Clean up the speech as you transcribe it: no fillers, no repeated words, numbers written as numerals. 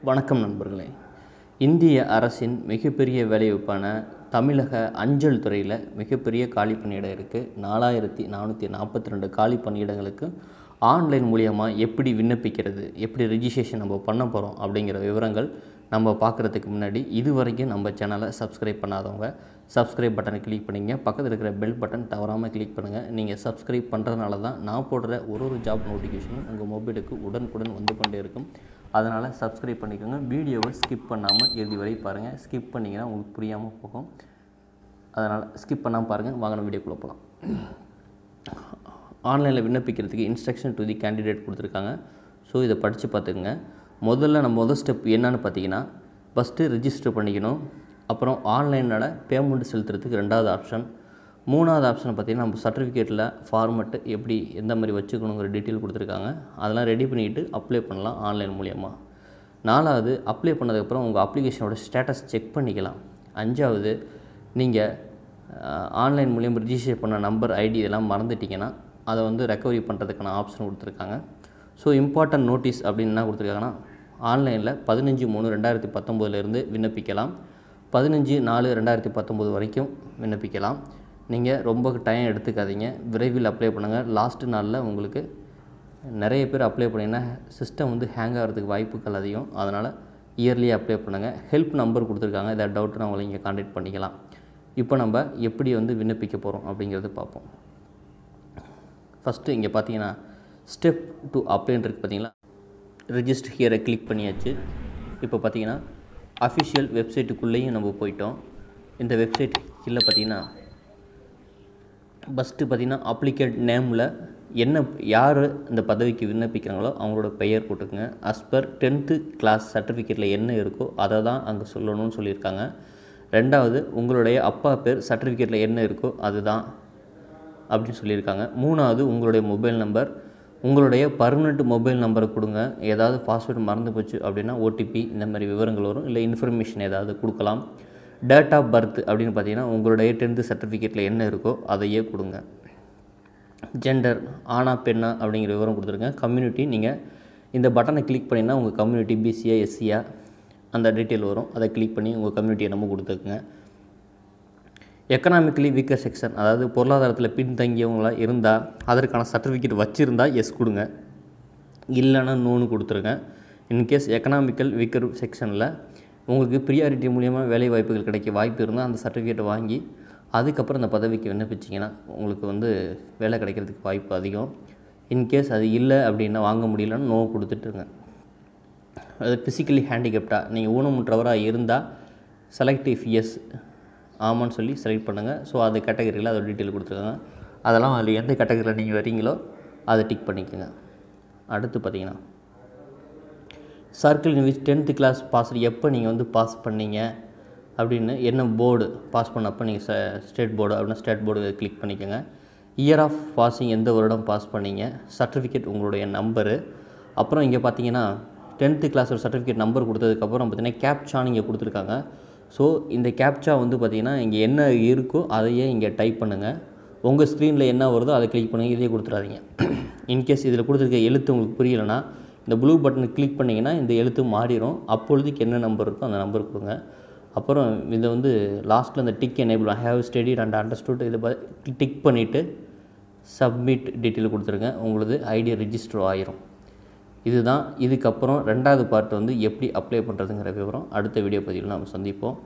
வணக்கம் நண்பர்களே. இந்திய அரசின் மிகப்பெரிய வேலைவாய்ப்பான தமிழக அஞ்சல் துறையில் மிகப்பெரிய காலி பணியிடம் இருக்குது. 4442 காலி பணியிடங்களுக்கு ஆன்லைன் மூலியமாக எப்படி விண்ணப்பிக்கிறது, எப்படி ரெஜிஸ்ட்ரேஷன் நம்ம பண்ண போகிறோம் அப்படிங்கிற விவரங்கள் நம்ம பார்க்குறதுக்கு முன்னாடி இது வரைக்கும் நம்ம சேனலை சப்ஸ்கிரைப் பண்ணாதவங்க சப்ஸ்கிரைப் பட்டனை கிளிக் பண்ணிங்க. பக்கத்தில் இருக்கிற பெல் பட்டன் தவறாமல் கிளிக் பண்ணுங்கள். நீங்கள் சப்ஸ்கிரைப் பண்ணுறதுனால தான் நான் போடுற ஒரு ஜாப் நோட்டிஃபிகேஷனும் உங்கள் மொபைலுக்கு உடனுக்குடன் வந்து கொண்டே இருக்கும். அதனால் சப்ஸ்கிரைப் பண்ணிக்கோங்க. வீடியோவை ஸ்கிப் பண்ணாமல் இறுதி வரை பாருங்கள். ஸ்கிப் பண்ணிங்கன்னா உங்களுக்கு புரியாமல் போகும். அதனால் ஸ்கிப் பண்ணாமல் பாருங்கள். வாங்கின வீடியோக்குள்ளே போகலாம். ஆன்லைனில் விண்ணப்பிக்கிறதுக்கு இன்ஸ்ட்ரக்ஷன் டு தி கேண்டிடேட் கொடுத்துருக்காங்க. ஸோ இதை படித்து பார்த்துக்குங்க. முதல்ல முதல் ஸ்டெப் என்னன்னு பார்த்தீங்கன்னா, ஃபஸ்ட்டு ரிஜிஸ்டர் பண்ணிக்கணும். அப்புறம் ஆன்லைனோட பேமெண்ட் செலுத்துறதுக்கு ரெண்டாவது ஆப்ஷன். மூணாவது ஆப்ஷன் பார்த்திங்கன்னா, நம்ம சர்டிஃபிகேட்டில் ஃபார்மெட்டு எப்படி எந்த மாதிரி வச்சுக்கணுங்கிற டீட்டெயில் கொடுத்துருக்காங்க. அதெல்லாம் ரெடி பண்ணிவிட்டு அப்ளை பண்ணலாம் ஆன்லைன் மூலியமாக. நாலாவது, அப்ளை பண்ணதுக்கப்புறம் உங்கள் அப்ளிகேஷனோட ஸ்டேட்டஸ் செக் பண்ணிக்கலாம். அஞ்சாவது, நீங்கள் ஆன்லைன் மூலியம் ரிஜிஸ்டர் பண்ண நம்பர், ஐடி இதெல்லாம் மறந்துட்டிங்கன்னா அதை ரெக்கவரி பண்ணுறதுக்கான ஆப்ஷன் கொடுத்துருக்காங்க. ஸோ இம்பார்ட்டன்ட் நோட்டீஸ் அப்படின்னு என்ன கொடுத்துருக்காங்கன்னா, ஆன்லைனில் 15/3/2019 விண்ணப்பிக்கலாம். 15/4/2019 வரைக்கும் விண்ணப்பிக்கலாம். நீங்கள் ரொம்ப டைம் எடுத்துக்காதீங்க, விரைவில் அப்ளை பண்ணுங்கள். லாஸ்ட்டு நாளில் உங்களுக்கு நிறைய பேர் அப்ளை பண்ணிங்கன்னா சிஸ்டம் ஹேங் ஆகிறதுக்கு வாய்ப்புகள் அதிகம். அதனால் இயர்லி அப்ளை பண்ணுங்கள். ஹெல்ப் நம்பர் கொடுத்துருக்காங்க. ஏதாவது டவுட்னா அவங்களை இங்கே கான்டாக்ட் பண்ணிக்கலாம். இப்போ நம்ம எப்படி விண்ணப்பிக்க போகிறோம் அப்படிங்கிறது பார்ப்போம். ஃபஸ்ட்டு இங்கே பார்த்தீங்கன்னா, ஸ்டெப் டு அப்ளைன்றது பார்த்தீங்களா, ரிஜிஸ்டர் ஹியரை கிளிக் பண்ணியாச்சு. இப்போ பார்த்தீங்கன்னா அஃபிஷியல் வெப்சைட்டுக்குள்ளேயும் நம்ம போயிட்டோம். இந்த வெப்சைட் கீழே பார்த்தீங்கன்னா, ஃபஸ்ட்டு பார்த்தீங்கன்னா அப்ளிகேட் நேமில் யார் இந்த பதவிக்கு விண்ணப்பிக்கிறாங்களோ அவங்களோட பெயர் போட்டுக்குங்க. அஸ்பர் 10th கிளாஸ் சர்டிஃபிகேட்டில் என்ன இருக்கோ அதை தான் அங்கே சொல்லணும்னு சொல்லியிருக்காங்க. ரெண்டாவது, உங்களுடைய அப்பா பேர் சர்டிஃபிகேட்டில் என்ன இருக்கோ அதுதான் அப்படின்னு சொல்லியிருக்காங்க. மூணாவது, உங்களுடைய மொபைல் நம்பர், உங்களுடைய பர்மனெண்ட் மொபைல் நம்பரை கொடுங்க. ஏதாவது பாஸ்வேர்டு மறந்து போச்சு அப்படின்னா ஓடிபி இந்த மாதிரி விவரங்கள் வரும். இல்லை இன்ஃபர்மேஷன் ஏதாவது கொடுக்கலாம். டேட் ஆஃப் பர்த் அப்படின்னு பார்த்தீங்கன்னா, உங்களுடைய 10th சர்டிஃபிகேட்டில் என்ன இருக்கோ அதையே கொடுங்க. ஜெண்டர், ஆணா பெண்ணா அப்படிங்கிற விவரம் கொடுத்துருங்க. கம்யூனிட்டி, நீங்கள் இந்த பட்டனை கிளிக் பண்ணிங்கன்னா உங்கள் கம்யூனிட்டி பிசியா எஸ்சியா அந்த டீட்டெயில் வரும். அதை கிளிக் பண்ணி உங்கள் கம்யூனிட்டியை நம்ம கொடுத்துக்குங்க. எக்கனாமிக்கலி வீக்கர் செக்ஷன், அதாவது பொருளாதாரத்தில் பின்தங்கியவங்களாக இருந்தால் அதற்கான சர்டிஃபிகேட் வச்சுருந்தால் எஸ் கொடுங்க, இல்லைன்னா நோன்னு கொடுத்துருங்க. இன்கேஸ் எக்கனாமிக்கல் வீக்கர் செக்ஷனில் உங்களுக்கு ப்ரியாரிட்டி மூலியமாக வேலை வாய்ப்புகள் கிடைக்க வாய்ப்பு இருந்தால் அந்த சர்டிஃபிகேட்டை வாங்கி அதுக்கப்புறம் அந்த பதவிக்கு விண்ணப்பிச்சிங்கன்னா உங்களுக்கு வேலை கிடைக்கிறதுக்கு வாய்ப்பு அதிகம். இன்கேஸ் அது இல்லை அப்படின்னா, வாங்க முடியலன்னு நோ கொடுத்துட்டுருங்க. அது ஃபிசிக்கலி ஹேண்டிகேப்டாக நீங்கள் ஊனமுற்றவராக இருந்தால் செலக்ட் இஃப் எஸ் ஆமான்னு சொல்லி செலக்ட் பண்ணுங்கள். ஸோ அது கேட்டகரியில் அதோட டீட்டெயில் கொடுத்துருக்காங்க. அதெல்லாம் அதில் எந்த கேட்டகரியில் நீங்கள் வரீங்களோ அதை டிக் பண்ணிக்கோங்க. அடுத்து பார்த்தீங்கன்னா, circle in which 10th class pass, எப்போ நீங்கள் பாஸ் பண்ணீங்க அப்படின்னு, என்ன போர்டு பாஸ் பண்ணப்போ நீங்கள் ஸ்டேட் போர்டு அப்படின்னா ஸ்டேட் போர்டு கிளிக் பண்ணிக்கோங்க. இயர் ஆஃப் பாஸிங், எந்த வருடம் பாஸ் பண்ணீங்க, சர்டிஃபிகேட் உங்களுடைய நம்பரு. அப்புறம் இங்கே பார்த்தீங்கன்னா 10th கிளாஸோட சர்டிஃபிகேட் நம்பர் கொடுத்ததுக்கப்புறம் பார்த்தீங்கன்னா கேப்சான்னு இங்கே கொடுத்துருக்காங்க. ஸோ இந்த கேப்சா பார்த்தீங்கன்னா இங்கே என்ன இருக்கோ அதையே இங்கே டைப் பண்ணுங்கள். உங்கள் ஸ்க்ரீனில் என்ன வருதோ அதை கிளிக் பண்ணுங்கள். இதே கொடுத்துடாதீங்க. இன்கேஸ் இதில் கொடுத்துருக்க எழுத்து உங்களுக்கு புரியலைன்னா இந்த ப்ளூ பட்டனை கிளிக் பண்ணிங்கன்னா இந்த எழுத்து மாறிடும். அப்பொழுதுக்கு என்ன நம்பர் இருக்கோ அந்த நம்பர் கொடுங்க. அப்புறம் இதை லாஸ்ட்டில் இந்த tick enable, have studied and understood, இதை டிக் பண்ணிவிட்டு சப்மிட் டீட்டெயில் கொடுத்துருங்க. உங்களது ஐடி ரெஜிஸ்டர் ஆயிரும். இதுதான். இதுக்கப்புறம் ரெண்டாவது பார்ட் எப்படி அப்ளை பண்ணுறதுங்கிற விவரம் அடுத்த வீடியோ பதிவில் நாம் சந்திப்போம்.